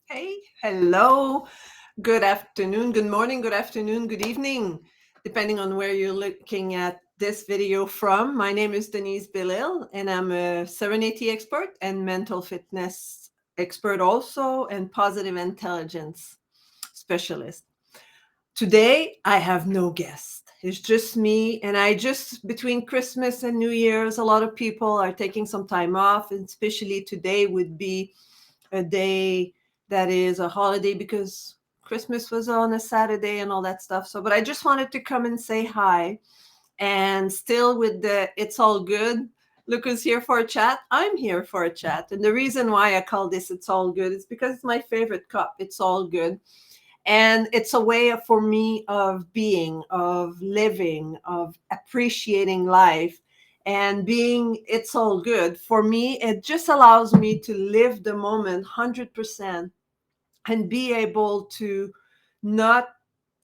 Hey, hello, good afternoon, good morning, good afternoon, good evening, depending on where you're looking at this video from. My name is Denise Belisle, and I'm a Serenity expert and mental fitness expert also, and positive intelligence specialist. Today, I have no guest. It's just me, and between Christmas and New Year's, a lot of people are taking some time off, and especially today would be a day that is a holiday because Christmas was on a Saturday and all that stuff. So, but I just wanted to come and say hi. And still with the it's all good. Look who's here for a chat. I'm here for a chat. And the reason why I call this It's All Good is because it's my favorite cup. It's all good. And it's a way for me of being, of living, of appreciating life and being it's all good. For me, it just allows me to live the moment 100% and be able to not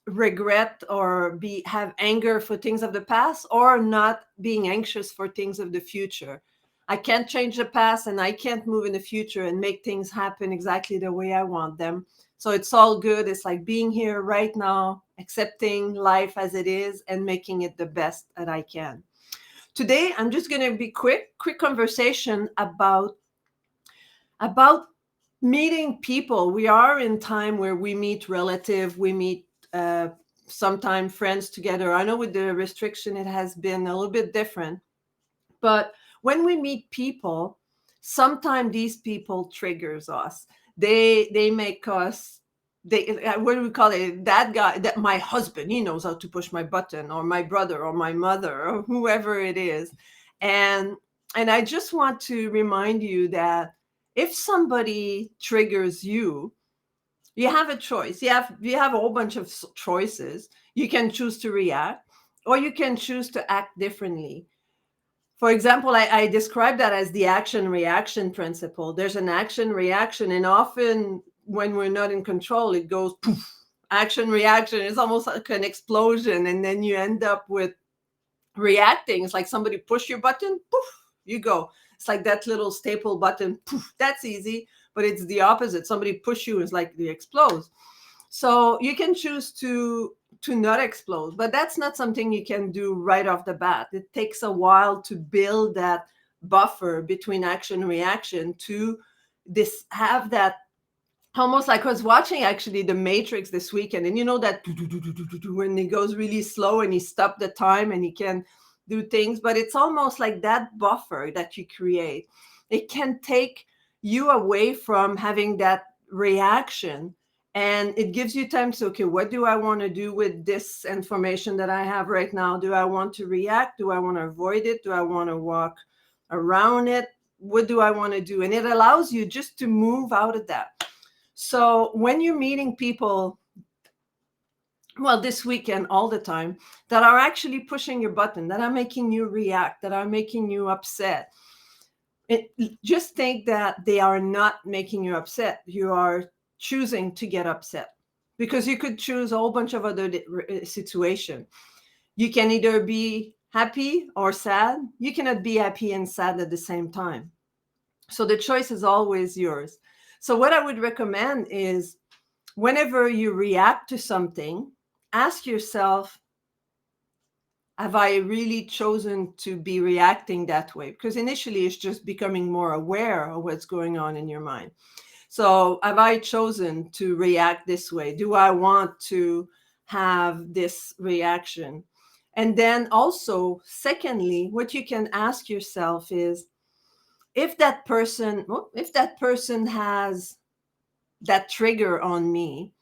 regret or be have anger for things of the past or not being anxious for things of the future. I can't change the past and I can't move in the future and make things happen exactly the way I want them. So it's all good. It's like being here right now, accepting life as it is and making it the best that I can. Today I'm just going to be quick conversation about meeting people. We are in time where we meet relative, we meet uh, sometime friends together. I know with the restriction it has been a little bit different, but when we meet people, sometimes these people triggers us. They make us they what do we call it? That guy, that my husband, he knows how to push my button, or my brother, or my mother, or whoever it is. And and I just want to remind you that if somebody triggers you, you have a choice. You have a whole bunch of choices. You can choose to react, or you can choose to act differently. For example, I describe that as the action reaction principle. There's an action reaction, and often when we're not in control, it goes poof. Action reaction is almost like an explosion, and then you end up with reacting. It's like somebody push your button, poof, you go. It's like that little staple button, poof. That's easy, but it's the opposite. Somebody push you, is like you explode. So you can choose to not explode, but that's not something you can do right off the bat. It takes a while to build that buffer between action and reaction to this have that almost like I was watching actually the Matrix this weekend, and you know that when it goes really slow and he stopped the time and he can do things, but it's almost like that buffer that you create. It can take you away from having that reaction, and it gives you time to, okay, what do I want to do with this information that I have right now? Do I want to react? Do I want to avoid it? Do I want to walk around it? What do I want to do? And it allows you just to move out of that. So when you're meeting people, well, this weekend, all the time, that are actually pushing your button, that are making you react, that are making you upset, it, just think that they are not making you upset. You are choosing to get upset because you could choose a whole bunch of other situation. You can either be happy or sad. You cannot be happy and sad at the same time. So the choice is always yours. So what I would recommend is, whenever you react to something, ask yourself, have I really chosen to be reacting that way? Because initially it's just becoming more aware of what's going on in your mind. So have I chosen to react this way? Do I want to have this reaction? And then also, secondly, what you can ask yourself is, if that person has that trigger on me,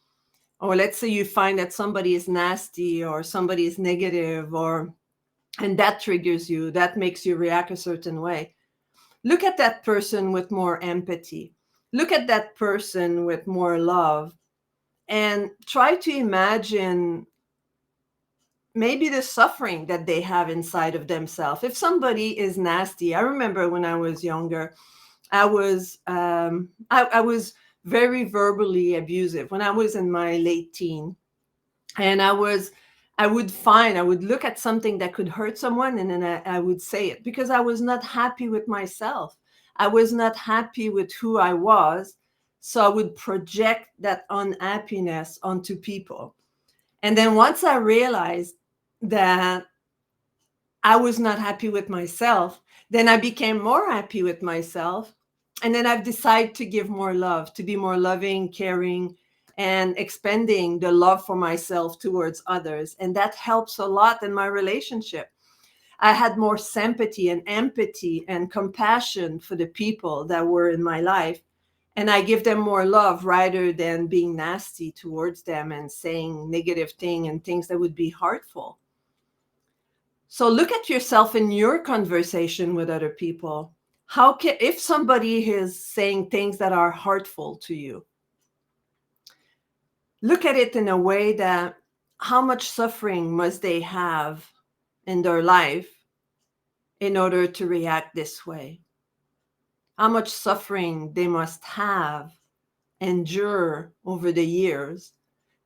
or let's say you find that somebody is nasty or somebody is negative, or and that triggers you, that makes you react a certain way, look at that person with more empathy, look at that person with more love, and try to imagine maybe the suffering that they have inside of themselves. If somebody is nasty, I remember when I was younger, I was very verbally abusive when I was in my late teen. And I would look at something that could hurt someone, and then I would say it because I was not happy with myself. I was not happy with who I was. So I would project that unhappiness onto people. And then once I realized that I was not happy with myself, then I became more happy with myself. And then I've decided to give more love, to be more loving, caring, and expending the love for myself towards others. And that helps a lot in my relationship. I had more sympathy and empathy and compassion for the people that were in my life. And I give them more love rather than being nasty towards them and saying negative things and things that would be hurtful. So look at yourself in your conversation with other people. How can, if somebody is saying things that are hurtful to you, look at it in a way that how much suffering must they have in their life in order to react this way? How much suffering they must have endure over the years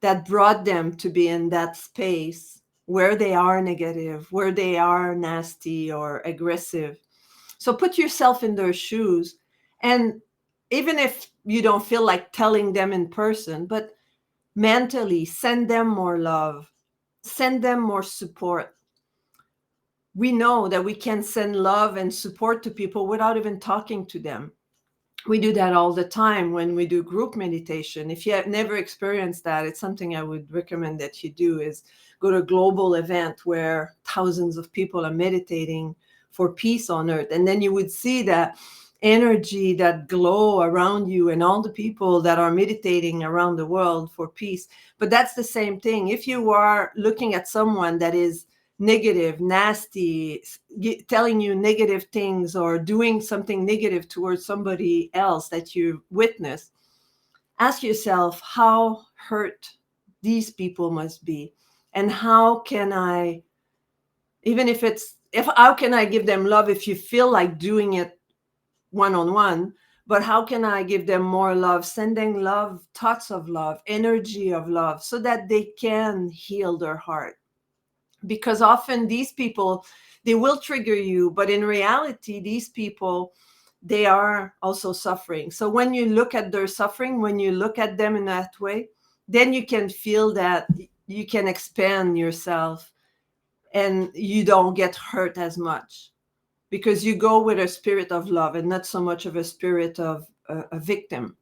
that brought them to be in that space where they are negative, where they are nasty or aggressive. So put yourself in their shoes. And even if you don't feel like telling them in person, but mentally send them more love, send them more support. We know that we can send love and support to people without even talking to them. We do that all the time when we do group meditation. If you have never experienced that, it's something I would recommend that you do, is go to a global event where thousands of people are meditating for peace on earth. And then you would see that energy, that glow around you and all the people that are meditating around the world for peace. But that's the same thing. If you are looking at someone that is negative, nasty, telling you negative things or doing something negative towards somebody else that you witness, ask yourself how hurt these people must be. And how can I, even if it's, if how can I give them love if you feel like doing it one-on-one, but how can I give them more love, sending love, thoughts of love, energy of love, so that they can heal their heart? Because often these people, they will trigger you, but in reality these people, they are also suffering. So when you look at their suffering, when you look at them in that way, then you can feel that you can expand yourself and you don't get hurt as much, because you go with a spirit of love and not so much of a spirit of a victim.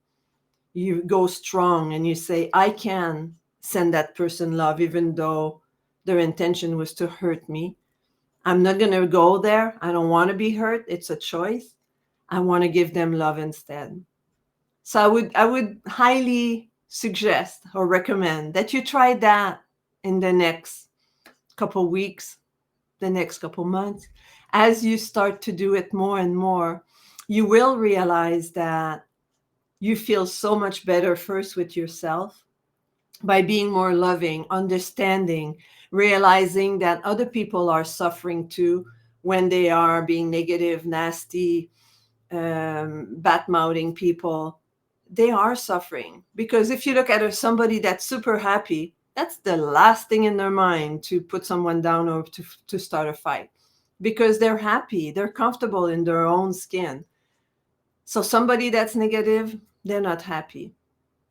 You go strong and you say, I can send that person love even though their intention was to hurt me. I'm not going to go there. I don't want to be hurt. It's a choice. I want to give them love instead. So I would highly suggest or recommend that you try that in the next couple weeks, the next couple months. As you start to do it more and more, you will realize that you feel so much better first with yourself by being more loving, understanding, realizing that other people are suffering too when they are being negative, nasty, bad mouthing people. They are suffering, because if you look at somebody that's super happy, that's the last thing in their mind, to put someone down or to start a fight, because they're happy, they're comfortable in their own skin. So somebody that's negative, they're not happy.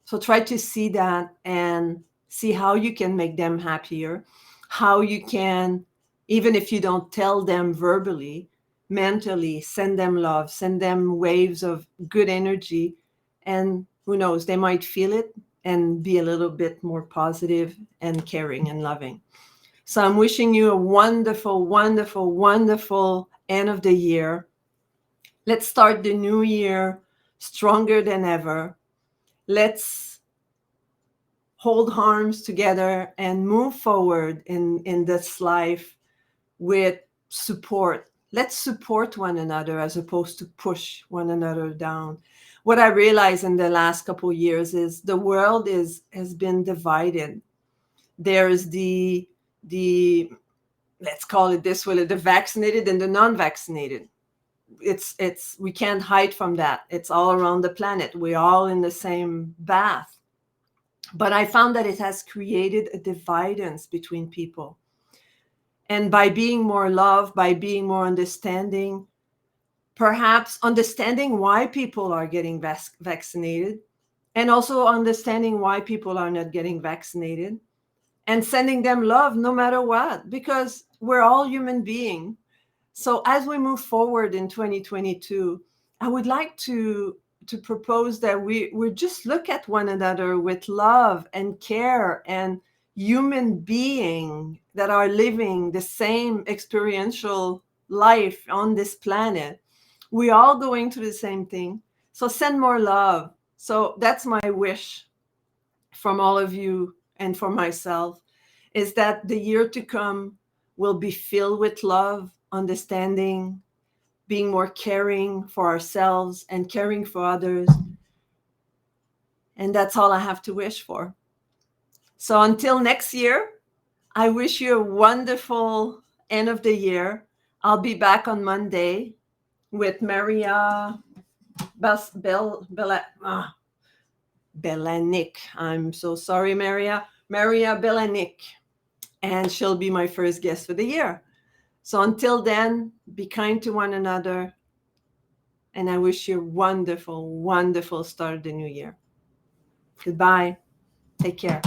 So try to see that and see how you can make them happier, how you can, even if you don't tell them verbally, mentally send them love, send them waves of good energy. And who knows, they might feel it and be a little bit more positive and caring and loving. So I'm wishing you a wonderful, wonderful, wonderful end of the year. Let's start the new year stronger than ever. Let's hold arms together and move forward in this life with support. Let's support one another as opposed to push one another down. What I realized in the last couple of years is the world has been divided. There's the let's call it this way, the vaccinated and the non-vaccinated. It's we can't hide from that. It's all around the planet. We're all in the same bath. But I found that it has created a dividence between people. And by being more love, by being more understanding, perhaps understanding why people are getting vaccinated, and also understanding why people are not getting vaccinated, and sending them love no matter what, because we're all human beings. So as we move forward in 2022, I would like to propose that we just look at one another with love and care, and human being that are living the same experiential life on this planet. We all going through the same thing. So send more love. So that's my wish from all of you and for myself, is that the year to come will be filled with love, understanding, being more caring for ourselves and caring for others. And that's all I have to wish for. So until next year, I wish you a wonderful end of the year. I'll be back on Monday with Maria Belanic. I'm so sorry, Maria. Maria Belanic. And she'll be my first guest for the year. So until then, be kind to one another. And I wish you a wonderful, wonderful start of the new year. Goodbye. Take care.